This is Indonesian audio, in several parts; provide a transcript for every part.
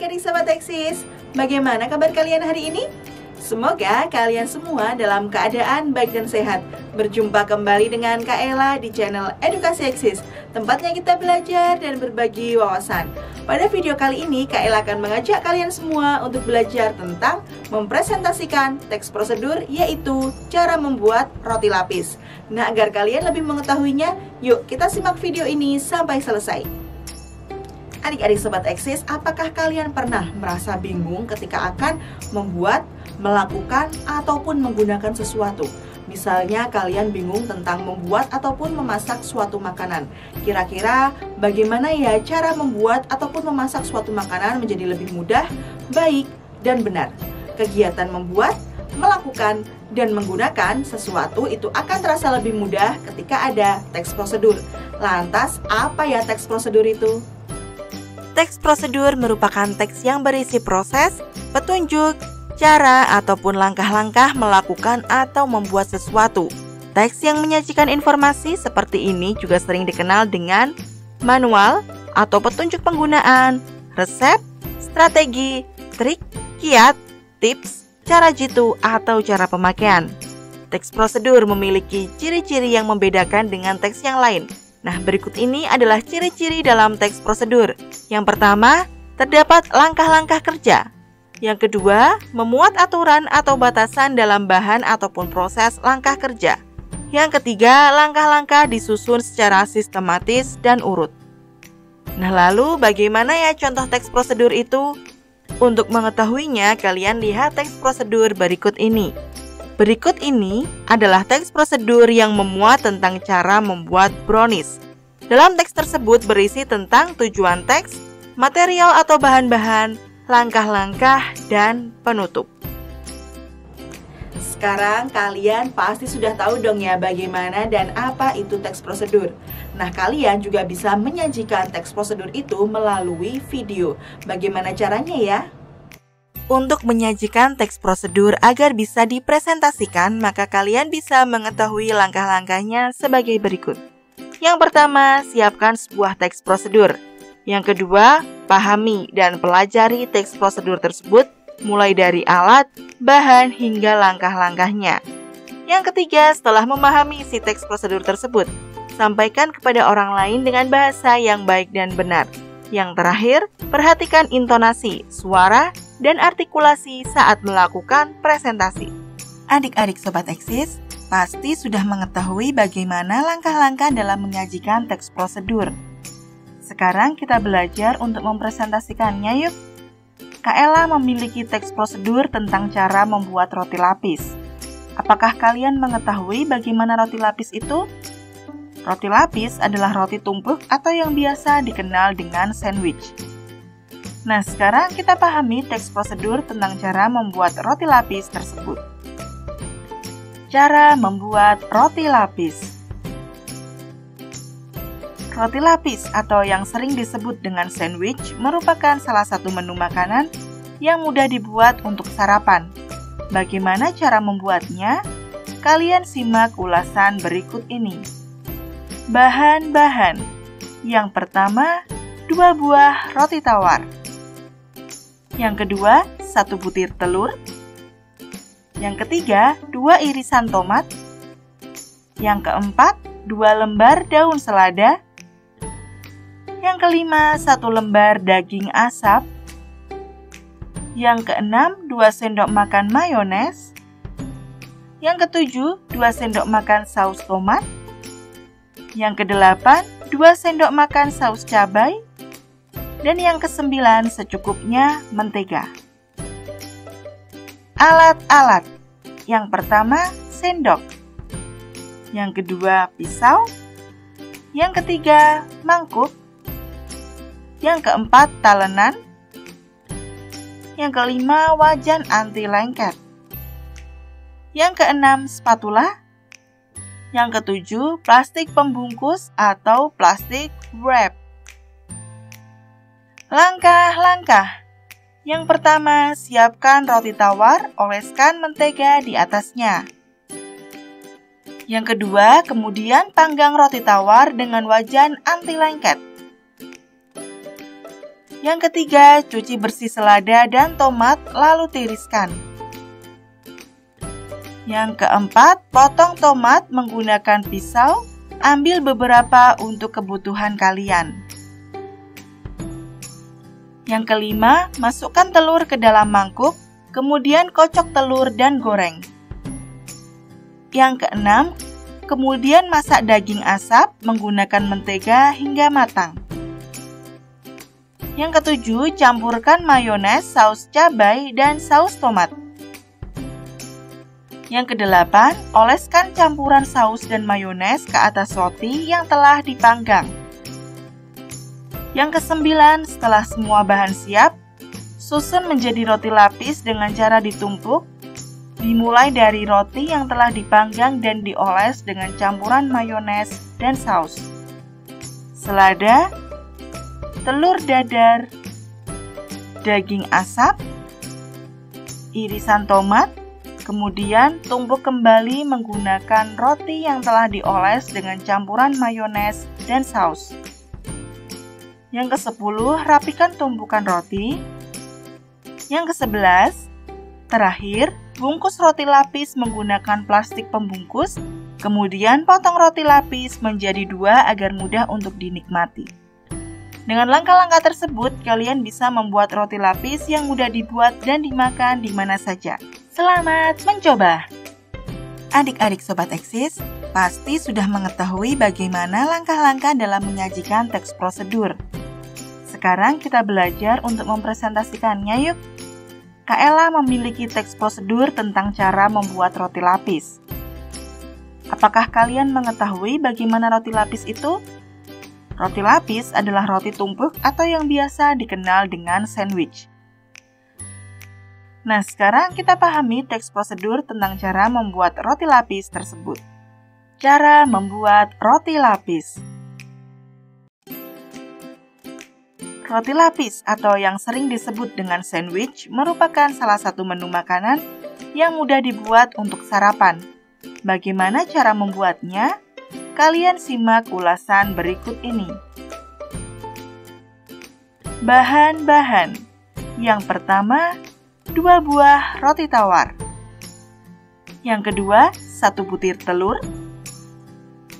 adik-adik Sobat Eksis, bagaimana kabar kalian hari ini? Semoga kalian semua dalam keadaan baik dan sehat. Berjumpa kembali dengan Kak Ella di channel Edukasi Eksis, tempatnya kita belajar dan berbagi wawasan. Pada video kali ini, Kak Ella akan mengajak kalian semua untuk belajar tentang mempresentasikan teks prosedur, yaitu cara membuat roti lapis. Nah, agar kalian lebih mengetahuinya, yuk kita simak video ini sampai selesai. Adik-adik Sobat Eksis, apakah kalian pernah merasa bingung ketika akan membuat, melakukan, ataupun menggunakan sesuatu? Misalnya kalian bingung tentang membuat ataupun memasak suatu makanan. Kira-kira bagaimana ya cara membuat ataupun memasak suatu makanan menjadi lebih mudah, baik, dan benar? Kegiatan membuat, melakukan, dan menggunakan sesuatu itu akan terasa lebih mudah ketika ada teks prosedur. Lantas, apa ya teks prosedur itu? Teks prosedur merupakan teks yang berisi proses, petunjuk, cara, ataupun langkah-langkah melakukan atau membuat sesuatu. Teks yang menyajikan informasi seperti ini juga sering dikenal dengan manual atau petunjuk penggunaan, resep, strategi, trik, kiat, tips, cara jitu, atau cara pemakaian. Teks prosedur memiliki ciri-ciri yang membedakan dengan teks yang lain. Nah, berikut ini adalah ciri-ciri dalam teks prosedur. Yang pertama, terdapat langkah-langkah kerja. Yang kedua, memuat aturan atau batasan dalam bahan ataupun proses langkah kerja. Yang ketiga, langkah-langkah disusun secara sistematis dan urut. Nah, lalu bagaimana ya contoh teks prosedur itu? Untuk mengetahuinya, kalian lihat teks prosedur berikut ini. Berikut ini adalah teks prosedur yang memuat tentang cara membuat brownies. Dalam teks tersebut berisi tentang tujuan teks, material atau bahan-bahan, langkah-langkah, dan penutup. Sekarang kalian pasti sudah tahu dong ya bagaimana dan apa itu teks prosedur. Nah, kalian juga bisa menyajikan teks prosedur itu melalui video. Bagaimana caranya ya? Untuk menyajikan teks prosedur agar bisa dipresentasikan, maka kalian bisa mengetahui langkah-langkahnya sebagai berikut. Yang pertama, siapkan sebuah teks prosedur. Yang kedua, pahami dan pelajari teks prosedur tersebut, mulai dari alat, bahan, hingga langkah-langkahnya. Yang ketiga, setelah memahami isi teks prosedur tersebut, sampaikan kepada orang lain dengan bahasa yang baik dan benar. Yang terakhir, perhatikan intonasi, suara, dan artikulasi saat melakukan presentasi. Adik-adik Sobat Eksis, pasti sudah mengetahui bagaimana langkah-langkah dalam menyajikan teks prosedur. Sekarang kita belajar untuk mempresentasikannya yuk. Kak Ella memiliki teks prosedur tentang cara membuat roti lapis. Apakah kalian mengetahui bagaimana roti lapis itu? Roti lapis adalah roti tumpuk atau yang biasa dikenal dengan sandwich. Nah, sekarang kita pahami teks prosedur tentang cara membuat roti lapis tersebut. Cara membuat roti lapis. Roti lapis atau yang sering disebut dengan sandwich merupakan salah satu menu makanan yang mudah dibuat untuk sarapan. Bagaimana cara membuatnya? Kalian simak ulasan berikut ini. Bahan-bahan. Yang pertama, 2 buah roti tawar. Yang kedua, 1 butir telur. Yang ketiga, 2 irisan tomat. Yang keempat, 2 lembar daun selada. Yang kelima, 1 lembar daging asap. Yang keenam, 2 sendok makan mayones. Yang ketujuh, 2 sendok makan saus tomat. Yang kedelapan, 2 sendok makan saus cabai. Dan yang kesembilan, secukupnya mentega. Alat-alat. Yang pertama, sendok. Yang kedua, pisau. Yang ketiga, mangkuk. Yang keempat, talenan. Yang kelima, wajan anti lengket. Yang keenam, spatula. Yang ketujuh, plastik pembungkus atau plastik wrap. Langkah-langkah. Yang pertama, siapkan roti tawar, oleskan mentega di atasnya. Yang kedua, kemudian panggang roti tawar dengan wajan anti lengket. Yang ketiga, cuci bersih selada dan tomat lalu tiriskan. Yang keempat, potong tomat menggunakan pisau, ambil beberapa untuk kebutuhan kalian. Yang kelima, masukkan telur ke dalam mangkuk, kemudian kocok telur dan goreng. Yang keenam, kemudian masak daging asap menggunakan mentega hingga matang. Yang ketujuh, campurkan mayones, saus cabai, dan saus tomat. Yang kedelapan, oleskan campuran saus dan mayones ke atas roti yang telah dipanggang. Yang kesembilan, setelah semua bahan siap, susun menjadi roti lapis dengan cara ditumpuk, dimulai dari roti yang telah dipanggang dan dioles dengan campuran mayones dan saus, selada, telur dadar, daging asap, irisan tomat, kemudian tumbuk kembali menggunakan roti yang telah dioles dengan campuran mayones dan saus. Yang ke-10, rapikan tumpukan roti. Yang ke-11, terakhir, bungkus roti lapis menggunakan plastik pembungkus, kemudian potong roti lapis menjadi 2 agar mudah untuk dinikmati. Dengan langkah-langkah tersebut, kalian bisa membuat roti lapis yang mudah dibuat dan dimakan di mana saja. Selamat mencoba! Adik-adik Sobat Eksis, pasti sudah mengetahui bagaimana langkah-langkah dalam menyajikan teks prosedur. Sekarang kita belajar untuk mempresentasikannya yuk. Kak Ella memiliki teks prosedur tentang cara membuat roti lapis. Apakah kalian mengetahui bagaimana roti lapis itu? Roti lapis adalah roti tumpuk atau yang biasa dikenal dengan sandwich. Nah, sekarang kita pahami teks prosedur tentang cara membuat roti lapis tersebut. Cara membuat roti lapis. Roti lapis atau yang sering disebut dengan sandwich merupakan salah satu menu makanan yang mudah dibuat untuk sarapan. Bagaimana cara membuatnya? Kalian simak ulasan berikut ini. Bahan-bahan. Yang pertama, 2 buah roti tawar. Yang kedua, 1 butir telur.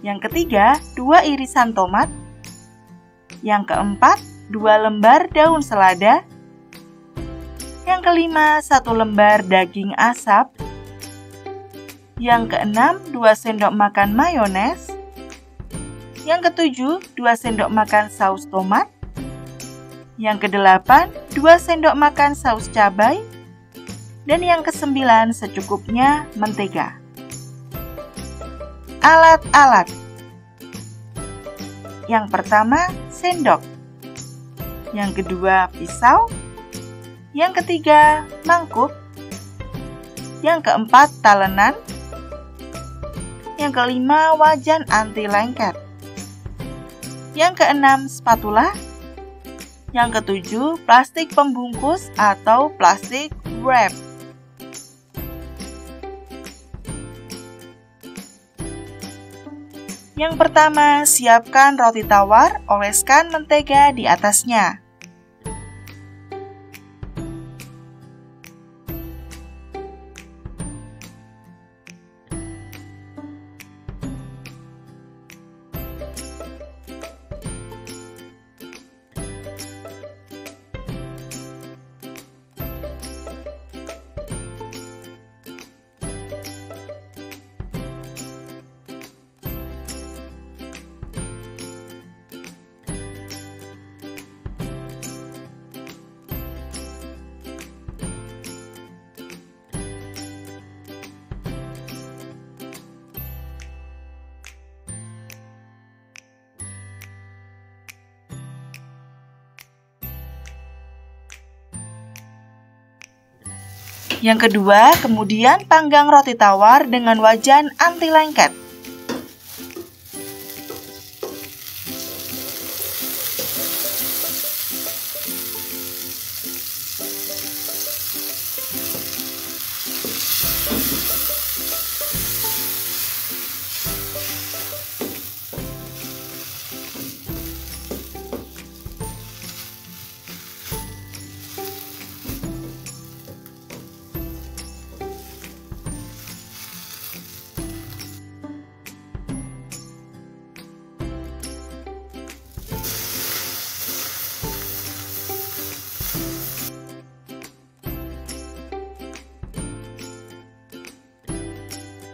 Yang ketiga, 2 irisan tomat. Yang keempat, 2 lembar daun selada. Yang kelima, 1 lembar daging asap. Yang keenam, 2 sendok makan mayones. Yang ketujuh, 2 sendok makan saus tomat. Yang kedelapan, 2 sendok makan saus cabai. Dan yang kesembilan, secukupnya mentega. Alat-alat. Yang pertama, sendok. Yang kedua, pisau. Yang ketiga, mangkuk. Yang keempat, talenan. Yang kelima, wajan anti lengket. Yang keenam, spatula. Yang ketujuh, plastik pembungkus atau plastik wrap. Yang pertama, siapkan roti tawar, oleskan mentega di atasnya. Yang kedua, kemudian panggang roti tawar dengan wajan anti lengket.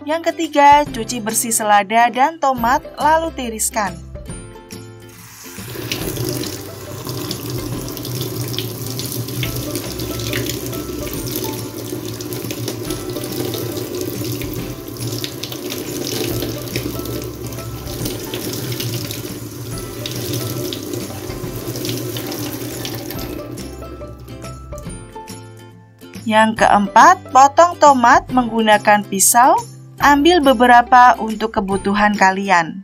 Yang ketiga, cuci bersih selada dan tomat lalu tiriskan. Yang keempat, potong tomat menggunakan pisau. Ambil beberapa untuk kebutuhan kalian.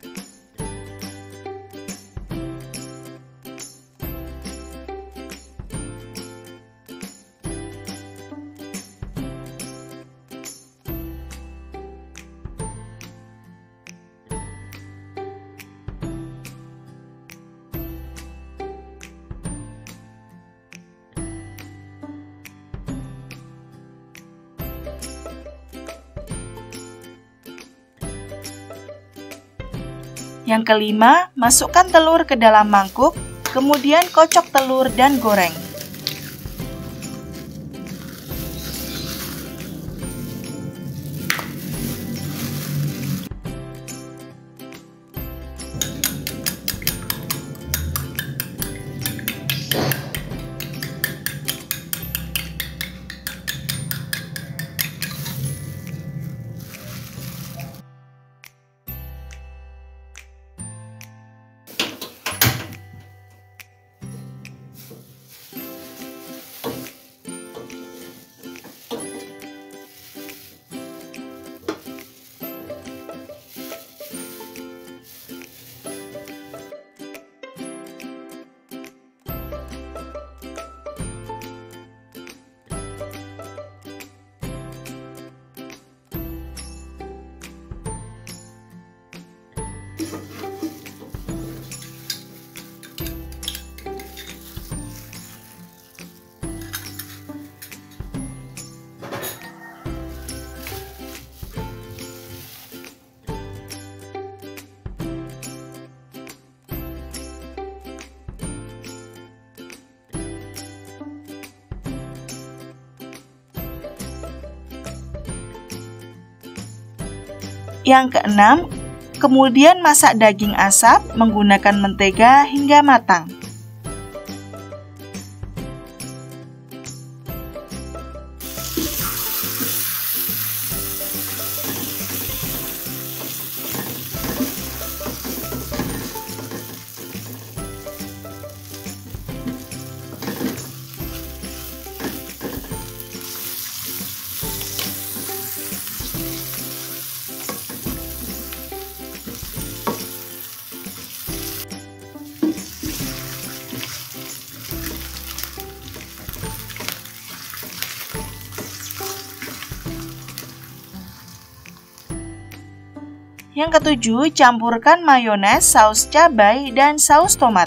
Yang kelima, masukkan telur ke dalam mangkuk, kemudian kocok telur dan goreng. Yang keenam, kemudian masak daging asap menggunakan mentega hingga matang. Yang ketujuh, campurkan mayones, saus cabai, dan saus tomat.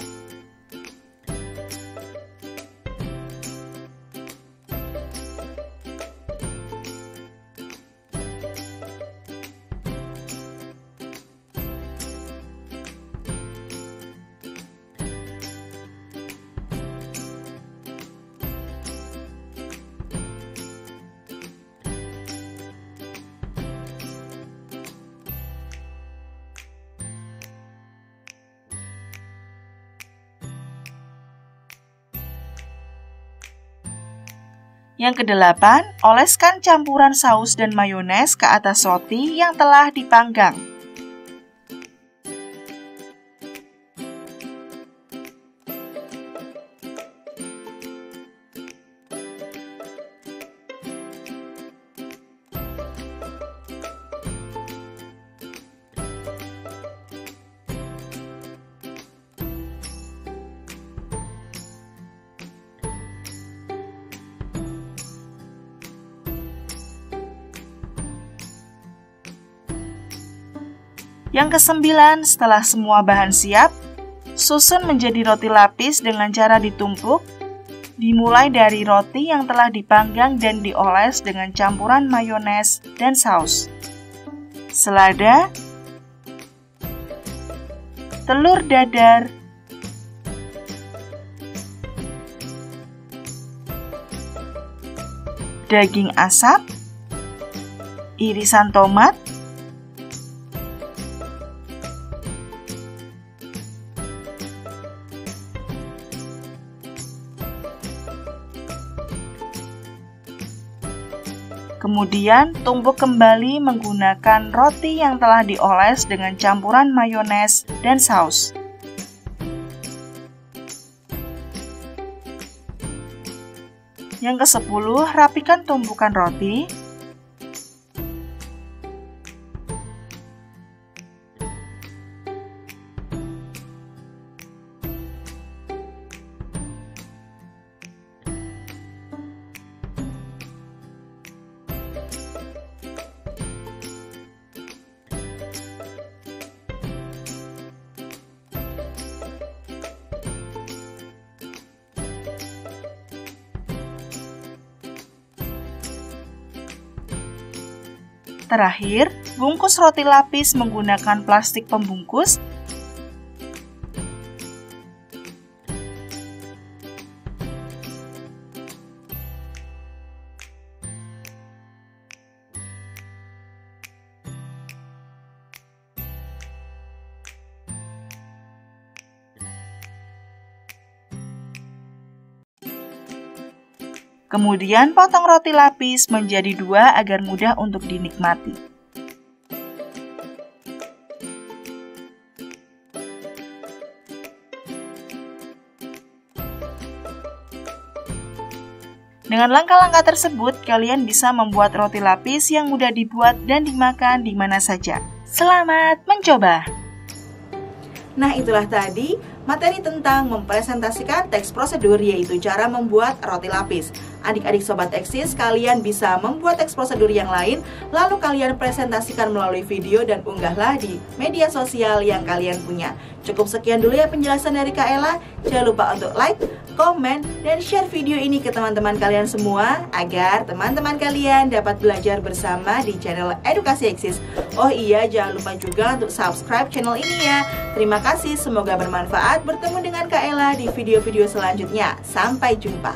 Yang kedelapan, oleskan campuran saus dan mayones ke atas roti yang telah dipanggang. Yang kesembilan, setelah semua bahan siap, susun menjadi roti lapis dengan cara ditumpuk. Dimulai dari roti yang telah dipanggang dan dioles dengan campuran mayones dan saus, selada, telur dadar, daging asap, irisan tomat, Kemudian tumbuk kembali menggunakan roti yang telah dioles dengan campuran mayones dan saus. Yang ke-10, rapikan tumpukan roti. Terakhir, bungkus roti lapis menggunakan plastik pembungkus. Kemudian potong roti lapis menjadi 2 agar mudah untuk dinikmati. Dengan langkah-langkah tersebut, kalian bisa membuat roti lapis yang mudah dibuat dan dimakan di mana saja. Selamat mencoba! Nah, itulah tadi materi tentang mempresentasikan teks prosedur, yaitu cara membuat roti lapis. Adik-adik Sobat Eksis, kalian bisa membuat teks prosedur yang lain, lalu kalian presentasikan melalui video dan unggahlah di media sosial yang kalian punya. Cukup sekian dulu ya penjelasan dari Kak Ella. Jangan lupa untuk like, komen, dan share video ini ke teman-teman kalian semua, agar teman-teman kalian dapat belajar bersama di channel Edukasi Eksis. Oh iya, jangan lupa juga untuk subscribe channel ini ya. Terima kasih, semoga bermanfaat. Bertemu dengan Kak Ella di video-video selanjutnya. Sampai jumpa.